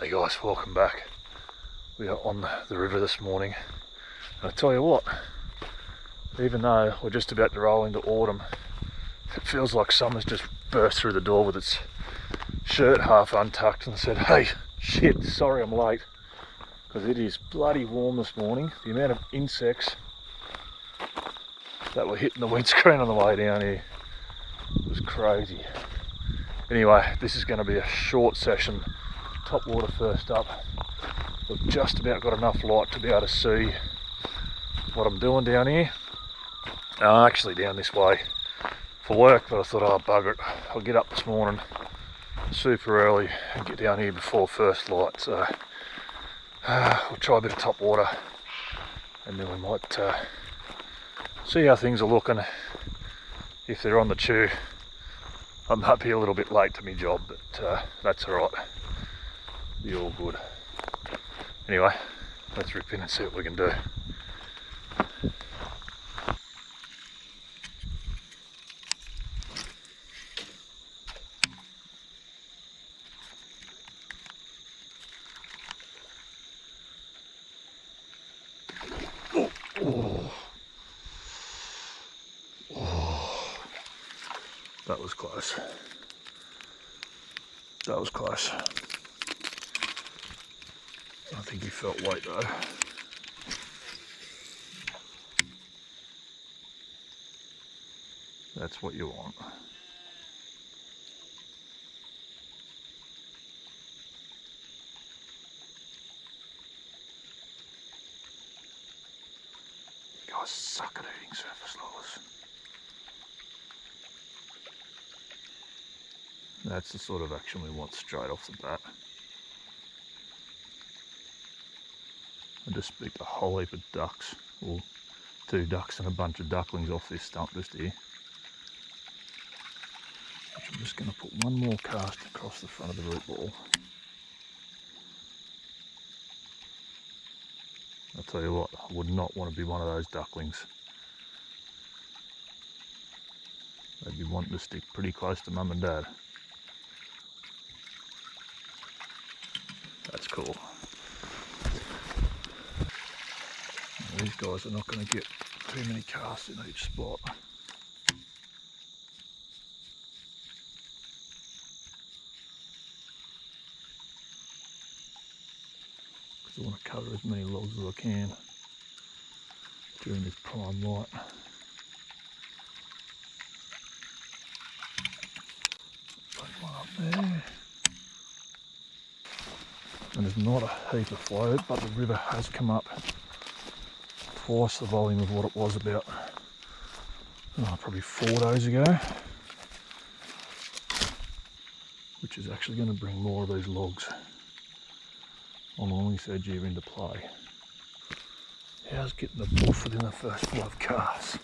Hey guys, welcome back. We are on the river this morning, and I tell you what, even though we're just about to roll into autumn, it feels like summer's just burst through the door with its shirt half untucked and said, hey, shit, sorry I'm late, because it is bloody warm this morning. The amount of insects that were hitting the windscreen on the way down here was crazy. Anyway, this is going to be a short session. Topwater first up. We've just about got enough light to be able to see what I'm doing down here. I'm actually down this way for work, but I thought, oh bugger it, I'll get up this morning super early and get down here before first light. So we'll try a bit of Topwater, and then we might see how things are looking. If they're on the chew, I might be a little bit late to my job, but that's alright. Be all good. Anyway, let's rip in and see what we can do. That was close. That was close. I think he felt weight though. That's what you want. You guys suck at eating surface lures. That's the sort of action we want straight off the bat. I just beat a whole heap of ducks, or 2 ducks and a bunch of ducklings off this stump just here. Which I'm just going to put one more cast across the front of the root ball. I'll tell you what, I would not want to be one of those ducklings. They'd be wanting to stick pretty close to mum and dad. That's cool. These guys are not going to get too many casts in each spot. Because I want to cover as many logs as I can during this prime light. Put one up there. And there's not a heap of flow, but the river has come up twice the volume of what it was about probably 4 days ago, which is actually going to bring more of these logs along this edge here into play. How's getting the boof within the first 5 casts?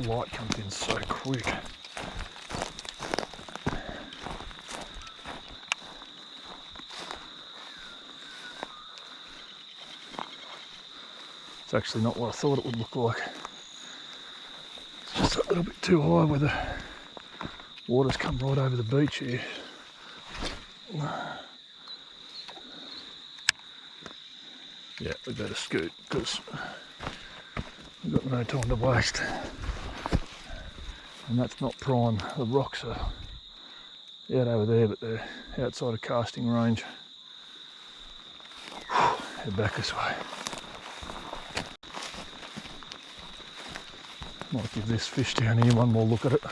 Light comes in so quick. It's actually not what I thought it would look like. It's just a little bit too high where the water's come right over the beach here. Yeah, we better scoot because we've got no time to waste. And that's not prime. The rocks are out over there, but they're outside of casting range. Head back this way. Might give this fish down here one more look at it.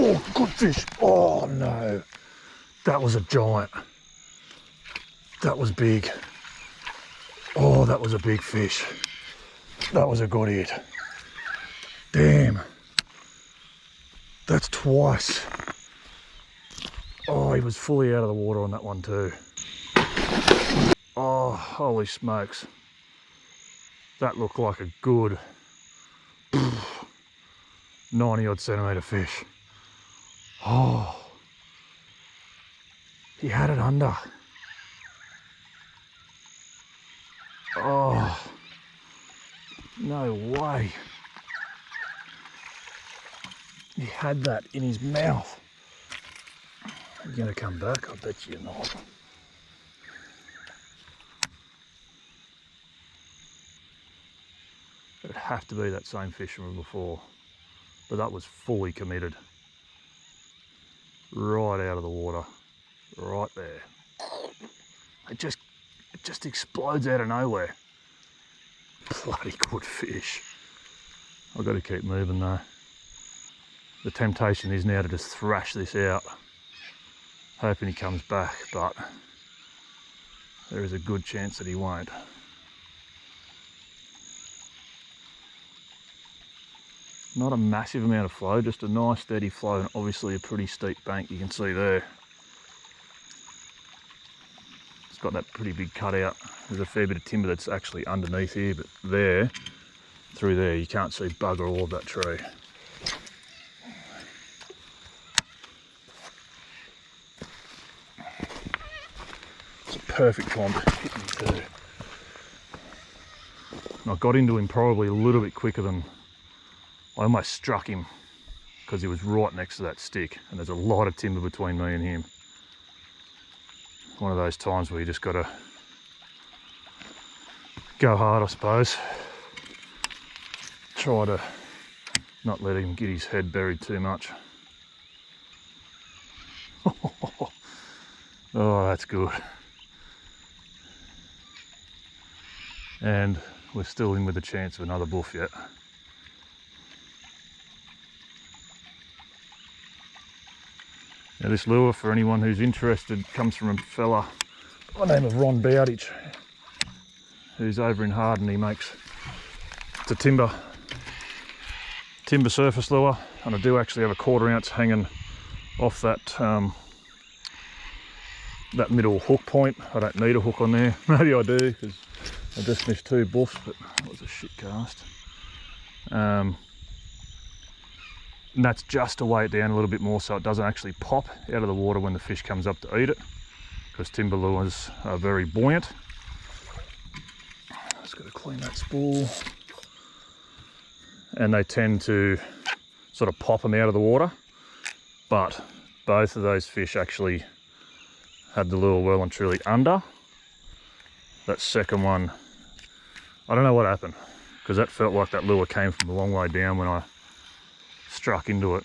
Oh, good fish. Oh no, that was a giant. That was big. Oh, that was a big fish. That was a good hit. Damn. That's twice. Oh, he was fully out of the water on that one too. Oh, holy smokes. That looked like a good 90 odd centimetre fish. Oh, he had it under. Oh, no way. He had that in his mouth. Are you going to come back? I bet you're not. It'd have to be that same fish from before, but that was fully committed. Right out of the water, right there. It just explodes out of nowhere. Bloody good fish. I've got to keep moving though. The temptation is now to just thrash this out, hoping he comes back, but there is a good chance that he won't. Not a massive amount of flow, just a nice steady flow, and obviously a pretty steep bank you can see there. It's got that pretty big cutout. There's a fair bit of timber that's actually underneath here, but there, through there, you can't see bugger all of that tree. It's a perfect time to hit him too. And I got into him probably a little bit quicker than I almost struck him, because he was right next to that stick, and there's a lot of timber between me and him. One of those times where you just got to go hard, I suppose. Try to not let him get his head buried too much. Oh, that's good. And we're still in with a chance of another boof yet. Now this lure, for anyone who's interested, comes from a fella by the name of Ron Bowditch, who's over in Harden. He makes, it's a timber surface lure, and I do actually have a 1/4 ounce hanging off that that middle hook point. I don't need a hook on there. Maybe I do, because I just missed 2 buffs, but that was a shit cast. And that's just to weigh it down a little bit more so it doesn't actually pop out of the water when the fish comes up to eat it, because timber lures are very buoyant. Just got to clean that spool. And they tend to sort of pop them out of the water, but both of those fish actually had the lure well and truly under. That second one, I don't know what happened, because that felt like that lure came from a long way down when I struck into it.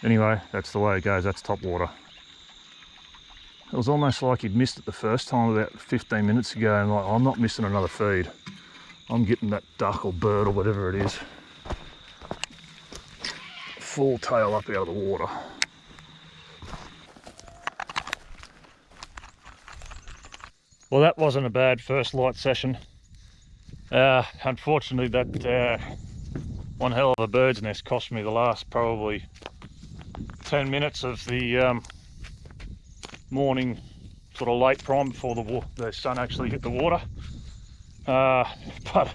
Anyway, that's the way it goes. That's Topwater. It was almost like he'd missed it the first time about 15 minutes ago, and like, I'm not missing another feed. I'm getting that duck or bird or whatever it is full tail up out of the water. Well, that wasn't a bad first light session. Unfortunately, that one hell of a bird's nest cost me the last probably 10 minutes of the morning, sort of late prime before the sun actually hit the water. But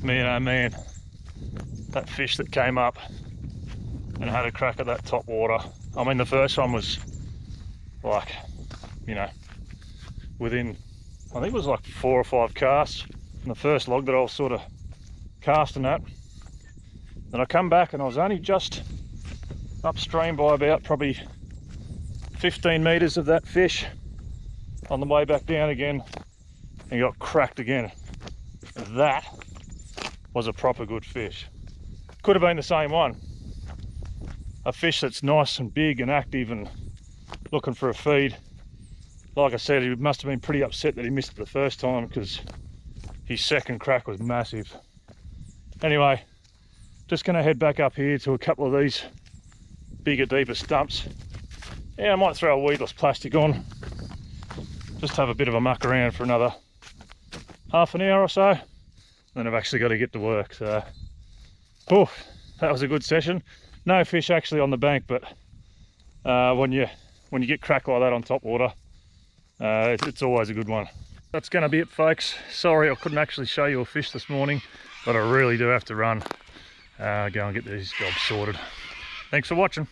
man, oh man, that fish that came up and had a crack at that Topwater. I mean, the first one was like, you know, within, I think it was like 4 or 5 casts. And the first log that I was sort of casting at. Then I come back and I was only just upstream by about probably 15 metres of that fish on the way back down again, and got cracked again. That was a proper good fish. Could have been the same one. A fish that's nice and big and active and looking for a feed. Like I said, he must have been pretty upset that he missed it the first time, because his second crack was massive. Anyway, Just going to head back up here to a couple of these bigger, deeper stumps. Yeah, I might throw a weedless plastic on. Just have a bit of a muck around for another half an hour or so. Then I've actually got to get to work. So, oof, that was a good session. No fish actually on the bank, but when you get crack like that on Topwater, it's always a good one. That's going to be it, folks. Sorry I couldn't actually show you a fish this morning, but I really do have to run, go and get these jobs sorted. Thanks for watching.